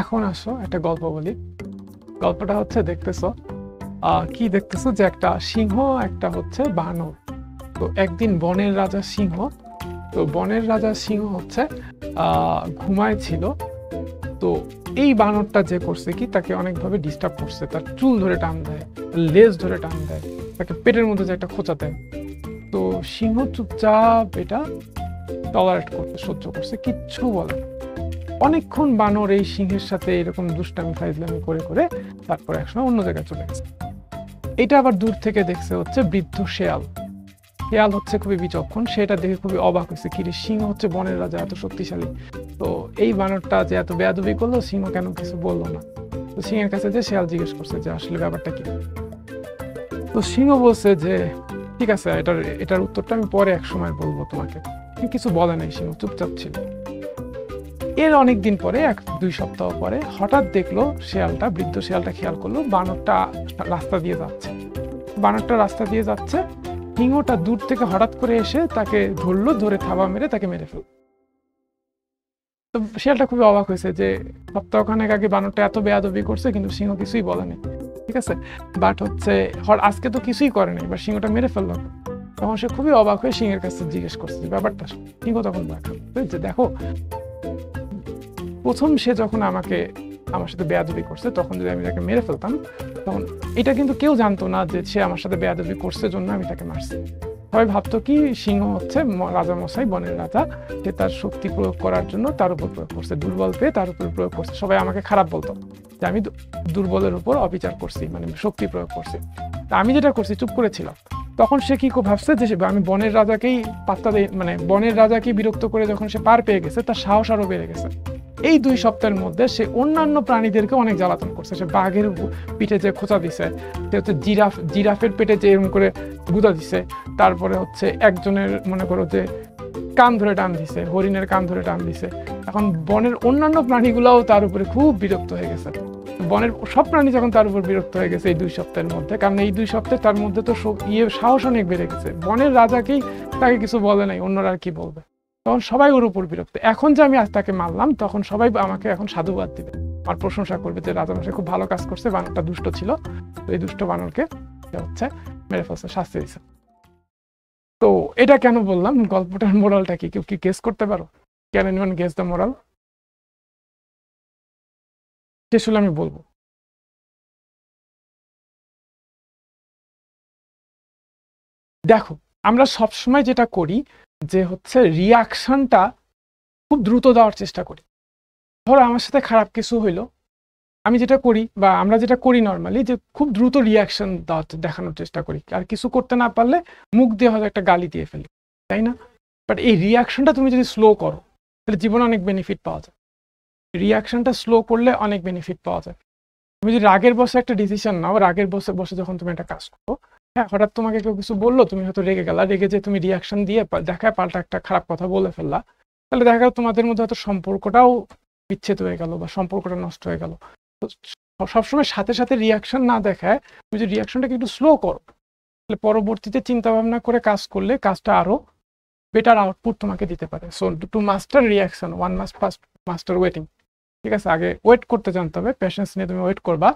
এখন আসো একটা গল্প বলি। গল্পটা হচ্ছে দেখতেছো কি দেখতেছো যে একটা সিংহ একটা হচ্ছে বানর। তো একদিন বনের রাজা সিংহ, তো বনের রাজা সিংহ হচ্ছে ঘুমায় ছিল। তো এই বানরটা যে করছে কি তাকে অনেকভাবে ডিস্টার্ব করছে, তার চুল ধরে টান দেয়, লেজ ধরে টান দেয়, তাকে পেটের মধ্যে যে একটা খোঁচা দেয়। তো সিংহ চুপচাপ এটা টলারেট করতে সহ্য করছে, কিচ্ছু বলে না। অনেকক্ষণ বানর এই সিংহের সাথে এরকম দুষ্টামি ফাইজলামি করে করে তারপর একসময় অন্য জায়গায় চলে গেছে। এটা আবার দূর থেকে দেখছে হচ্ছে বৃদ্ধ শেয়াল। শেয়াল হচ্ছে খুবই বিচক্ষণ, সেটা দেখে খুবই অবাক হয়েছে, কি রে সিংহ হচ্ছে বনের রাজা, এত শক্তিশালী, তো এই বানরটা যে এত বেয়াদবি করলো সিংহ কেন কিছু বললো না। তো সিংহের কাছে যে শেয়াল জিজ্ঞেস করছে যে আসলে ব্যাপারটা কি। তো সিংহ বলছে যে ঠিক আছে, এটার উত্তরটা আমি পরে এক সময় বলবো তোমাকে। কিছু বলে নাই, সিংহ চুপচাপ ছিল। এর অনেকদিন পরে, 1-2 সপ্তাহ পরে হঠাৎ দেখলো শেয়ালটা, বৃদ্ধ শেয়ালটা খেয়াল করলো বানরটা রাস্তা দিয়ে যাচ্ছে। বানরটা রাস্তা দিয়ে যাচ্ছে, সিংহটা দূর থেকে হঠাৎ করে এসে তাকে ধরলো, ধরে থাবা মেরে তাকে মেরে ফেলল। তো শেয়ালটা খুবই অবাক হয়েছে যে সপ্তাহখানেক আগে বানরটা এত বেয়াদবি করছে কিন্তু সিংহ কিছুই বলেনি, ঠিক আছে, বাট হচ্ছে আজকে তো কিছুই করেনি, এবার সিংহটা মেরে ফেললো। তখন সে খুবই অবাক হয়ে সিংহের কাছে জিজ্ঞেস করছে ব্যাপারটা। সিংহ তখন যে দেখো, প্রথম সে যখন আমার সাথে বেয়াদবি করছে তখন যদি আমি তাকে মেরে ফেলতাম, তখন এটা কিন্তু কেউ জানতো না যে সে আমার সাথে বেয়াদবি করছে জন্য আমি তাকে মারছি। সবাই ভাবতো কি সিংহ হচ্ছে রাজা মশাই, বনের রাজা, সে তার শক্তি প্রয়োগ করার জন্য তার উপর প্রয়োগ করছে, দুর্বল পেয়ে তার উপর প্রয়োগ করছে। সবাই আমাকে খারাপ বলতো যে আমি দুর্বলের উপর অবিচার করছি, মানে শক্তি প্রয়োগ করছি। তা আমি যেটা করছি চুপ করেছিলাম। তখন সে কি ভাবছে যে আমি বনের রাজাকেই পাত্তা দিই, মানে বনের রাজাকেই বিরক্ত করে যখন সে পার পেয়ে গেছে তার সাহস আরো বেড়ে গেছে। এই 2 সপ্তাহের মধ্যে সে অন্যান্য প্রাণীদেরকে অনেক জ্বালাতন করছে। সে বাঘের পিঠে যে খোঁচা দিছে, সে হচ্ছে জিরাফের পেটে যে এরকম করে গুঁতা দিছে, তারপরে হচ্ছে একজনের মনে করো যে কান ধরে টান দিছে, হরিণের কান ধরে টান দিছে। এখন বনের অন্যান্য প্রাণীগুলাও তার উপরে খুব বিরক্ত হয়ে গেছে। বনের সব প্রাণী যখন তার উপর বিরক্ত হয়ে গেছে এই 2 সপ্তাহের মধ্যে, কারণ এই 2 সপ্তাহে তার মধ্যে তো সাহস অনেক বেড়ে গেছে, বনের রাজাকেই তাকে কিছু বলে নাই, অন্যরা আর কি বলবে, তখন সবাই ওর উপর বিরক্ত। এখন যে আমি আজ তাকে মারলাম তখন সবাই আমাকে এখন সাধুবাদ দিবে, আমার প্রশংসা করবে যে রাজামশাই খুব ভালো কাজ করছে, বানরটা দুষ্ট ছিল, তো এই দুষ্ট বানরকে হচ্ছে মেরে ফেলছে, শাস্তি দিছে। তো এটা কেন বললাম, গল্পটার মোরালটা কি কেউ কি গেস করতে পারো? Can anyone guess the moral? শেষ হলে আমি বলবো। দেখো, আমরা সবসময় যেটা করি যে হচ্ছে রিয়াকশনটা খুব দ্রুত দেওয়ার চেষ্টা করি। ধরো আমার সাথে খারাপ কিছু হইলো, আমি যেটা করি বা আমরা যেটা করি নর্মালি যে খুব দ্রুত রিয়াকশন দেখানোর চেষ্টা করি, আর কিছু করতে না পারলে মুখ দিয়ে হয়তো একটা গালি দিয়ে ফেলি, তাই না? বাট এই রিয়াকশনটা তুমি যদি স্লো করো তাহলে জীবনে অনেক বেনিফিট পাওয়া যায়। রিয়াকশনটা স্লো করলে অনেক বেনিফিট পাওয়া যায়। তুমি যদি রাগের বসে একটা ডিসিশন নাও, রাগের বসে বসে যখন তুমি একটা কাজ করো, হ্যাঁ হঠাৎ তোমাকে কেউ কিছু বললো, তুমি হয়তো রেগে গেলা, রেগে যে তুমি রিয়াকশন দিয়ে দেখায় পাল্টা একটা খারাপ কথা বলে ফেললা, তাহলে দেখা গেল তোমাদের মধ্যে হয়তো সম্পর্কটাও বিচ্ছেদ হয়ে গেল বা সম্পর্কটা নষ্ট হয়ে গেল। সবসময় সাথে সাথে রিয়াকশন না দেখায় তুমি যদি রিয়াকশনটাকে একটু স্লো করো, তাহলে পরবর্তীতে চিন্তা ভাবনা করে কাজ করলে কাজটা আরো বেটার আউটপুট তোমাকে দিতে পারে। So two master reaction, one must first master waiting. ঠিক আছে, আগে ওয়েট করতে জানতে হবে, পেশেন্স নিয়ে তুমি ওয়েট করবা।